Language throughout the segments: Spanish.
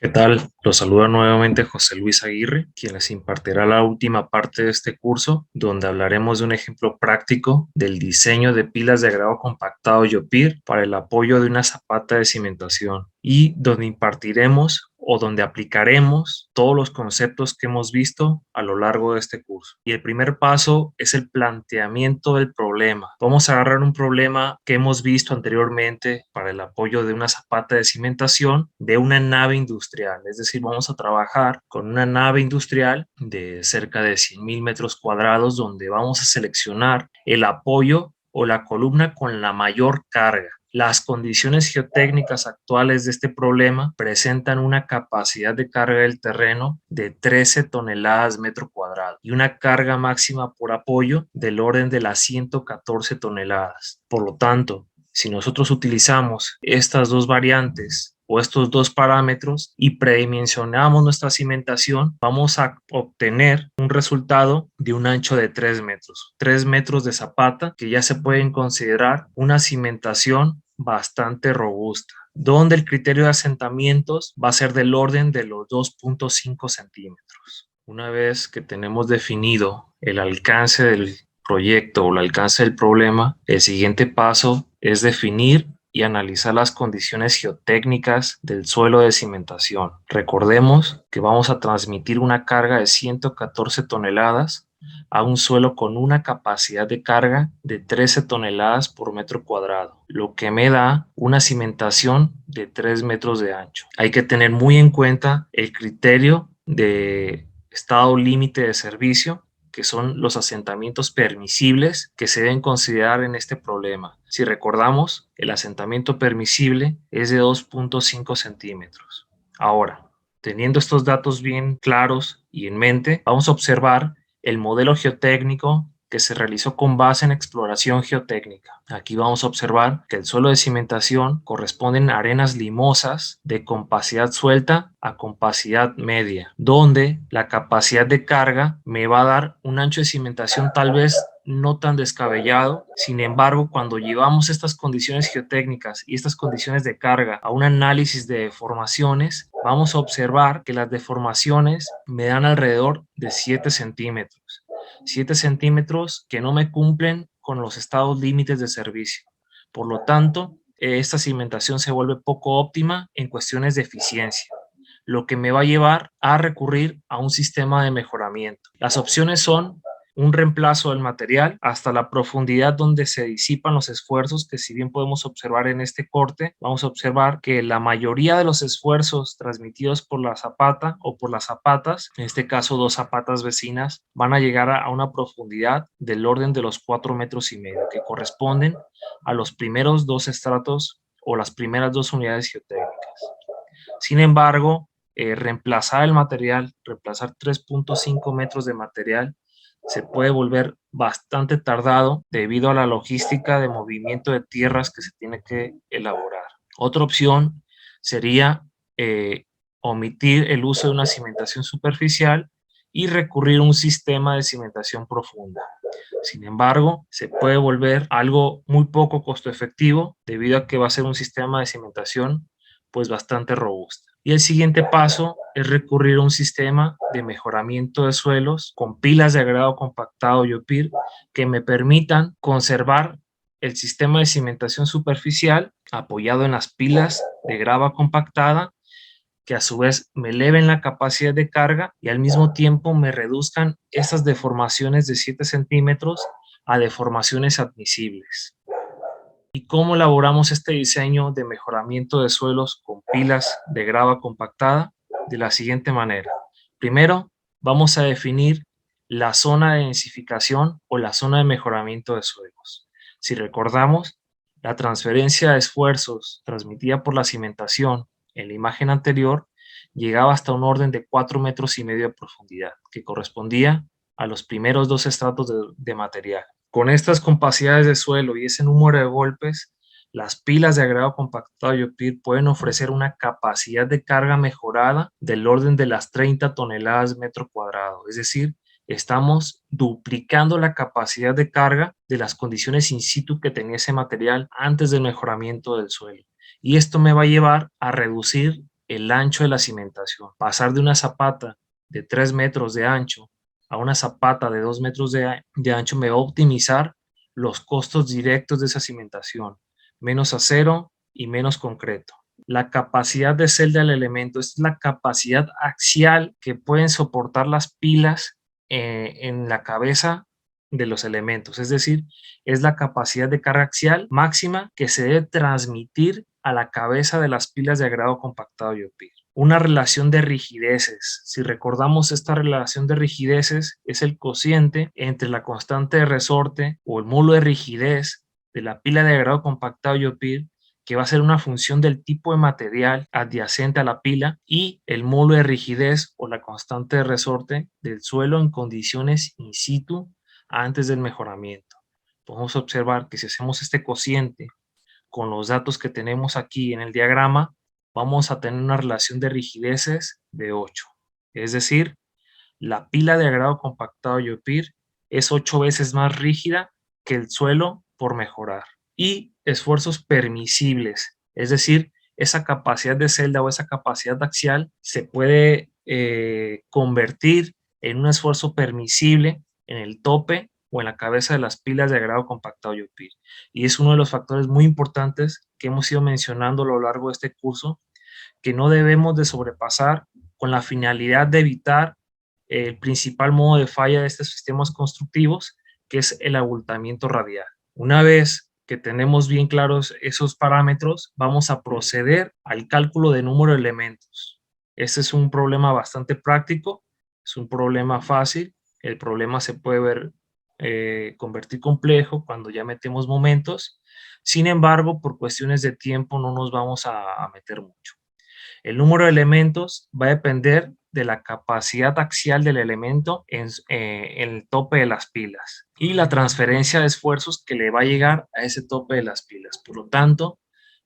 ¿Qué tal? Los saluda nuevamente José Luis Aguirre, quien les impartirá la última parte de este curso, donde hablaremos de un ejemplo práctico del diseño de pilas de grado compactado YOPIR para el apoyo de una zapata de cimentación y donde impartiremos o donde aplicaremos todos los conceptos que hemos visto a lo largo de este curso. Y el primer paso es el planteamiento del problema. Vamos a agarrar un problema que hemos visto anteriormente para el apoyo de una zapata de cimentación de una nave industrial. Es decir, vamos a trabajar con una nave industrial de cerca de 100,000 metros cuadrados donde vamos a seleccionar el apoyo o la columna con la mayor carga. Las condiciones geotécnicas actuales de este problema presentan una capacidad de carga del terreno de 13 toneladas metro cuadrado y una carga máxima por apoyo del orden de las 114 toneladas. Por lo tanto, si nosotros utilizamos estas dos variantes o estos dos parámetros y predimensionamos nuestra cimentación, vamos a obtener un resultado de un ancho de 3 metros. 3 metros de zapata que ya se pueden considerar una cimentación bastante robusta, donde el criterio de asentamientos va a ser del orden de los 2,5 centímetros. Una vez que tenemos definido el alcance del proyecto o el alcance del problema, el siguiente paso es definir y analizar las condiciones geotécnicas del suelo de cimentación. Recordemos que vamos a transmitir una carga de 114 toneladas a un suelo con una capacidad de carga de 13 toneladas por metro cuadrado, lo que me da una cimentación de 3 metros de ancho. Hay que tener muy en cuenta el criterio de estado límite de servicio, que son los asentamientos permisibles que se deben considerar en este problema. Si recordamos, el asentamiento permisible es de 2,5 centímetros. Ahora, teniendo estos datos bien claros y en mente, vamos a observar el modelo geotécnico que se realizó con base en exploración geotécnica. Aquí vamos a observar que el suelo de cimentación corresponde a arenas limosas de compacidad suelta a compacidad media, donde la capacidad de carga me va a dar un ancho de cimentación tal vez no tan descabellado. Sin embargo, cuando llevamos estas condiciones geotécnicas y estas condiciones de carga a un análisis de deformaciones, vamos a observar que las deformaciones me dan alrededor de 7 centímetros. 7 centímetros que no me cumplen con los estados límites de servicio. Por lo tanto, esta cimentación se vuelve poco óptima en cuestiones de eficiencia, lo que me va a llevar a recurrir a un sistema de mejoramiento. Las opciones son un reemplazo del material hasta la profundidad donde se disipan los esfuerzos, que si bien podemos observar en este corte, vamos a observar que la mayoría de los esfuerzos transmitidos por la zapata o por las zapatas, en este caso dos zapatas vecinas, van a llegar a una profundidad del orden de los 4,5 metros, que corresponden a los primeros dos estratos o las primeras dos unidades geotécnicas. Sin embargo, reemplazar el material, reemplazar 3,5 metros de material, se puede volver bastante tardado debido a la logística de movimiento de tierras que se tiene que elaborar. Otra opción sería omitir el uso de una cimentación superficial y recurrir a un sistema de cimentación profunda. Sin embargo, se puede volver algo muy poco costo efectivo debido a que va a ser un sistema de cimentación pues bastante robusto. Y el siguiente paso es recurrir a un sistema de mejoramiento de suelos con pilas de grado compactado YOPIR que me permitan conservar el sistema de cimentación superficial apoyado en las pilas de grava compactada, que a su vez me eleven la capacidad de carga y al mismo tiempo me reduzcan esas deformaciones de 7 centímetros a deformaciones admisibles. ¿Y cómo elaboramos este diseño de mejoramiento de suelos con pilas de grava compactada? De la siguiente manera. Primero, vamos a definir la zona de densificación o la zona de mejoramiento de suelos. Si recordamos, la transferencia de esfuerzos transmitida por la cimentación en la imagen anterior llegaba hasta un orden de 4,5 metros de profundidad, que correspondía a los primeros dos estratos de material. Con estas compacidades de suelo y ese número de golpes, las pilas de agregado compactado YOPIR pueden ofrecer una capacidad de carga mejorada del orden de las 30 toneladas metro cuadrado. Es decir, estamos duplicando la capacidad de carga de las condiciones in situ que tenía ese material antes del mejoramiento del suelo. Y esto me va a llevar a reducir el ancho de la cimentación. Pasar de una zapata de 3 metros de ancho a una zapata de 2 metros de ancho me va a optimizar los costos directos de esa cimentación, menos acero y menos concreto. La capacidad de celda del elemento es la capacidad axial que pueden soportar las pilas en la cabeza de los elementos, es decir, es la capacidad de carga axial máxima que se debe transmitir a la cabeza de las pilas de agregado compactado IOPIR. Una relación de rigideces. Si recordamos, esta relación de rigideces es el cociente entre la constante de resorte o el módulo de rigidez de la pila de agregado compactado IOPIR, que va a ser una función del tipo de material adyacente a la pila, y el módulo de rigidez o la constante de resorte del suelo en condiciones in situ antes del mejoramiento. Podemos observar que si hacemos este cociente con los datos que tenemos aquí en el diagrama, vamos a tener una relación de rigideces de 8. Es decir, la pila de agregado compactado IOPIR es 8 veces más rígida que el suelo por mejorar. Y esfuerzos permisibles, es decir, esa capacidad de celda o esa capacidad axial se puede convertir en un esfuerzo permisible en el tope o en la cabeza de las pilas de agregado compactado IOPIR. Y es uno de los factores muy importantes que hemos ido mencionando a lo largo de este curso, que no debemos de sobrepasar con la finalidad de evitar el principal modo de falla de estos sistemas constructivos, que es el abultamiento radial. Una vez que tenemos bien claros esos parámetros, vamos a proceder al cálculo de número de elementos. Este es un problema bastante práctico, es un problema fácil, el problema se puede ver convertir complejo cuando ya metemos momentos. Sin embargo, por cuestiones de tiempo no nos vamos a meter mucho. El número de elementos va a depender de la capacidad axial del elemento en el tope de las pilas y la transferencia de esfuerzos que le va a llegar a ese tope de las pilas. Por lo tanto,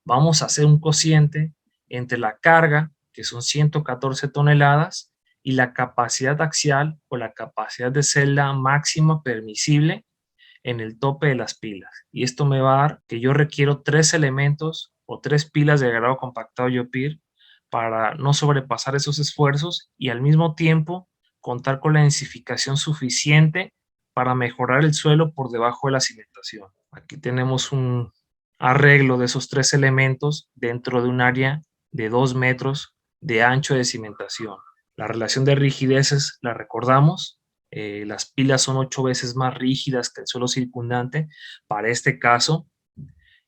vamos a hacer un cociente entre la carga, que son 114 toneladas, y la capacidad axial o la capacidad de celda máxima permisible en el tope de las pilas. Y esto me va a dar que yo requiero 3 elementos o 3 pilas de grado compactado IOPIR para no sobrepasar esos esfuerzos y al mismo tiempo contar con la densificación suficiente para mejorar el suelo por debajo de la cimentación. Aquí tenemos un arreglo de esos 3 elementos dentro de un área de 2 metros de ancho de cimentación. La relación de rigideces la recordamos. Las pilas son 8 veces más rígidas que el suelo circundante para este caso,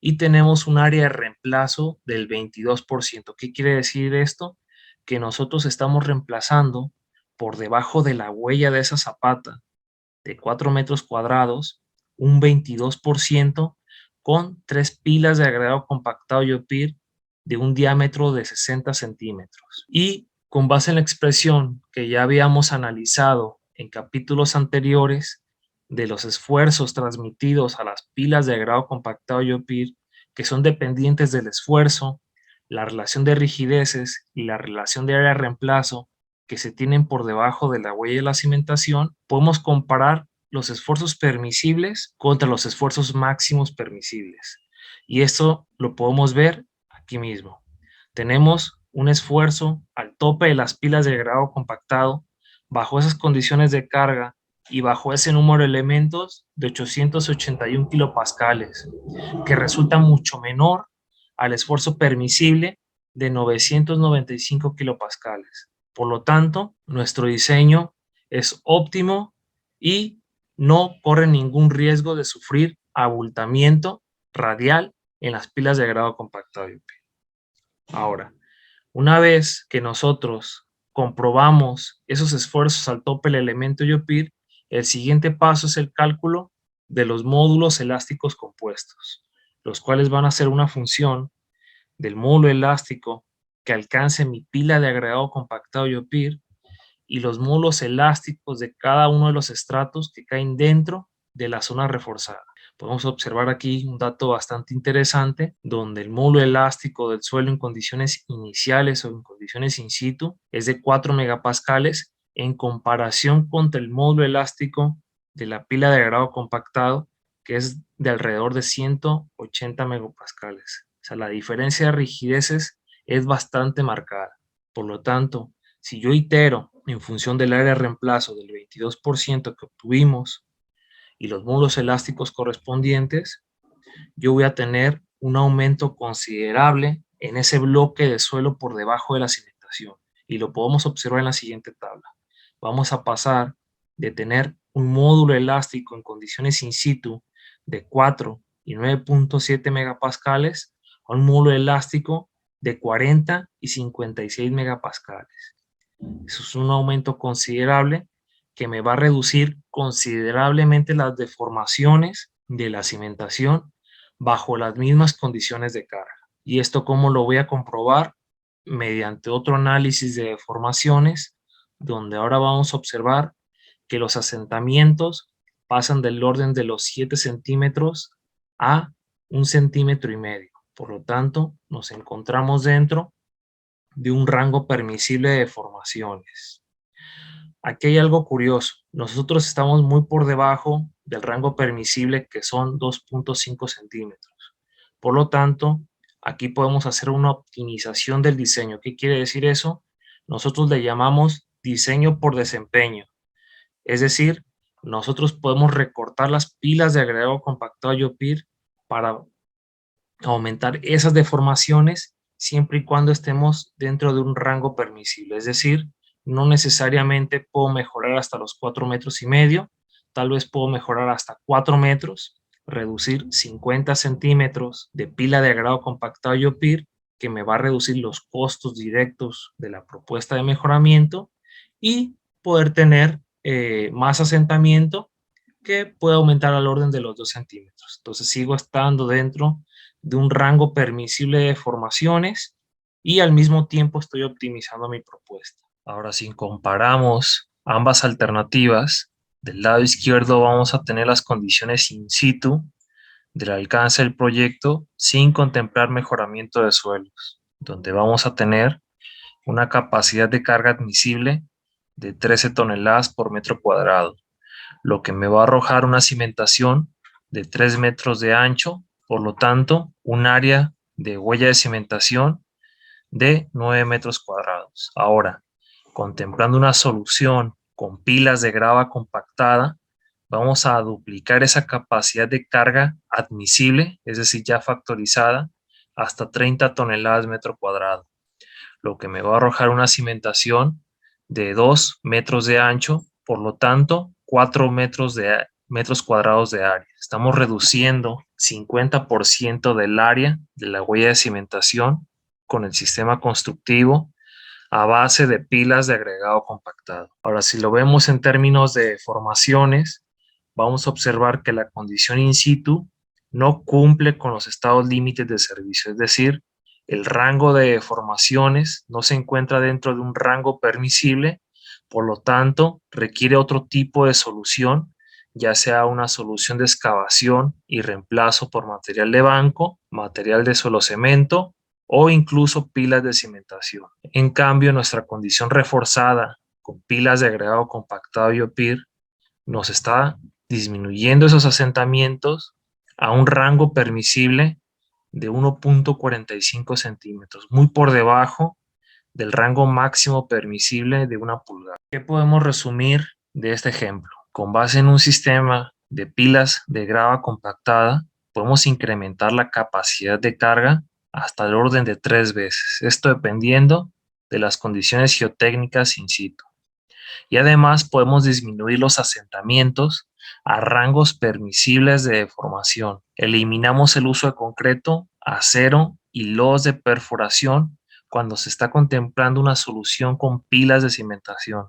y tenemos un área de reemplazo del 22%. ¿Qué quiere decir esto? Que nosotros estamos reemplazando por debajo de la huella de esa zapata de 4 metros cuadrados un 22% con 3 pilas de agregado compactado IOPIR de un diámetro de 60 centímetros. Y con base en la expresión que ya habíamos analizado en capítulos anteriores de los esfuerzos transmitidos a las pilas de agregado compactado IOPIR, que son dependientes del esfuerzo, la relación de rigideces y la relación de área de reemplazo que se tienen por debajo de la huella de la cimentación, podemos comparar los esfuerzos permisibles contra los esfuerzos máximos permisibles. Y esto lo podemos ver aquí mismo. Tenemos un esfuerzo al tope de las pilas de grado compactado bajo esas condiciones de carga y bajo ese número de elementos de 881 kilopascales, que resulta mucho menor al esfuerzo permisible de 995 kilopascales. Por lo tanto, nuestro diseño es óptimo y no corre ningún riesgo de sufrir abultamiento radial en las pilas de grado compactado. Ahora, una vez que nosotros comprobamos esos esfuerzos al tope del elemento IOPIR, el siguiente paso es el cálculo de los módulos elásticos compuestos, los cuales van a ser una función del módulo elástico que alcance mi pila de agregado compactado IOPIR y los módulos elásticos de cada uno de los estratos que caen dentro de la zona reforzada. Podemos observar aquí un dato bastante interesante, donde el módulo elástico del suelo en condiciones iniciales o en condiciones in situ es de 4 megapascales en comparación contra el módulo elástico de la pila de agregado compactado, que es de alrededor de 180 megapascales. O sea, la diferencia de rigideces es bastante marcada. Por lo tanto, si yo itero en función del área de reemplazo del 22% que obtuvimos y los módulos elásticos correspondientes, yo voy a tener un aumento considerable en ese bloque de suelo por debajo de la cimentación. Y lo podemos observar en la siguiente tabla. Vamos a pasar de tener un módulo elástico en condiciones in situ de 4 y 9.7 megapascales a un módulo elástico de 40 y 56 megapascales. Eso es un aumento considerable que me va a reducir considerablemente las deformaciones de la cimentación bajo las mismas condiciones de carga. ¿Y esto cómo lo voy a comprobar? Mediante otro análisis de deformaciones, donde ahora vamos a observar que los asentamientos pasan del orden de los 7 centímetros a 1,5 centímetros. Por lo tanto, nos encontramos dentro de un rango permisible de deformaciones. Aquí hay algo curioso. Nosotros estamos muy por debajo del rango permisible, que son 2.5 centímetros. Por lo tanto, aquí podemos hacer una optimización del diseño. ¿Qué quiere decir eso? Nosotros le llamamos diseño por desempeño. Es decir, nosotros podemos recortar las pilas de agregado compactado YOPIR para aumentar esas deformaciones siempre y cuando estemos dentro de un rango permisible. Es decir, no necesariamente puedo mejorar hasta los 4,5 metros, tal vez puedo mejorar hasta 4 metros, reducir 50 centímetros de pila de agregado compactado YOPIR, que me va a reducir los costos directos de la propuesta de mejoramiento, y poder tener más asentamiento que puede aumentar al orden de los 2 centímetros. Entonces sigo estando dentro de un rango permisible de deformaciones y al mismo tiempo estoy optimizando mi propuesta. Ahora, si comparamos ambas alternativas, del lado izquierdo vamos a tener las condiciones in situ del alcance del proyecto sin contemplar mejoramiento de suelos, donde vamos a tener una capacidad de carga admisible de 13 toneladas por metro cuadrado, lo que me va a arrojar una cimentación de 3 metros de ancho, por lo tanto, un área de huella de cimentación de 9 metros cuadrados. Ahora, contemplando una solución con pilas de grava compactada, vamos a duplicar esa capacidad de carga admisible, es decir, ya factorizada, hasta 30 toneladas metro cuadrado, lo que me va a arrojar una cimentación de 2 metros de ancho, por lo tanto, 4 metros cuadrados de área. Estamos reduciendo 50% del área de la huella de cimentación con el sistema constructivo a base de pilas de agregado compactado. Ahora, si lo vemos en términos de formaciones, vamos a observar que la condición in situ no cumple con los estados límites de servicio, es decir, el rango de formaciones no se encuentra dentro de un rango permisible, por lo tanto, requiere otro tipo de solución, ya sea una solución de excavación y reemplazo por material de banco, material de suelo cemento o incluso pilas de cimentación. En cambio, nuestra condición reforzada con pilas de agregado compactado YOPIR nos está disminuyendo esos asentamientos a un rango permisible de 1.45 centímetros, muy por debajo del rango máximo permisible de 1 pulgada. ¿Qué podemos resumir de este ejemplo? Con base en un sistema de pilas de grava compactada, podemos incrementar la capacidad de carga hasta el orden de 3 veces, esto dependiendo de las condiciones geotécnicas in situ. Y además podemos disminuir los asentamientos a rangos permisibles de deformación. Eliminamos el uso de concreto, acero y lodos de perforación cuando se está contemplando una solución con pilas de cimentación,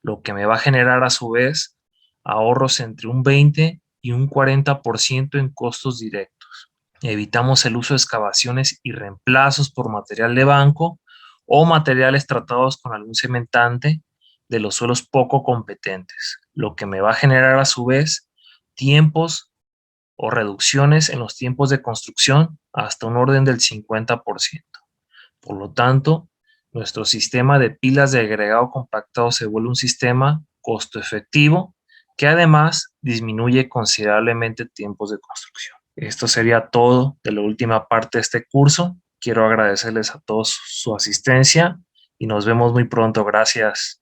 lo que me va a generar a su vez ahorros entre un 20 y un 40% en costos directos. Evitamos el uso de excavaciones y reemplazos por material de banco o materiales tratados con algún cementante de los suelos poco competentes, lo que me va a generar a su vez tiempos o reducciones en los tiempos de construcción hasta un orden del 50%. Por lo tanto, nuestro sistema de pilas de agregado compactado se vuelve un sistema costo efectivo que además disminuye considerablemente tiempos de construcción. Esto sería todo de la última parte de este curso. Quiero agradecerles a todos su asistencia y nos vemos muy pronto. Gracias.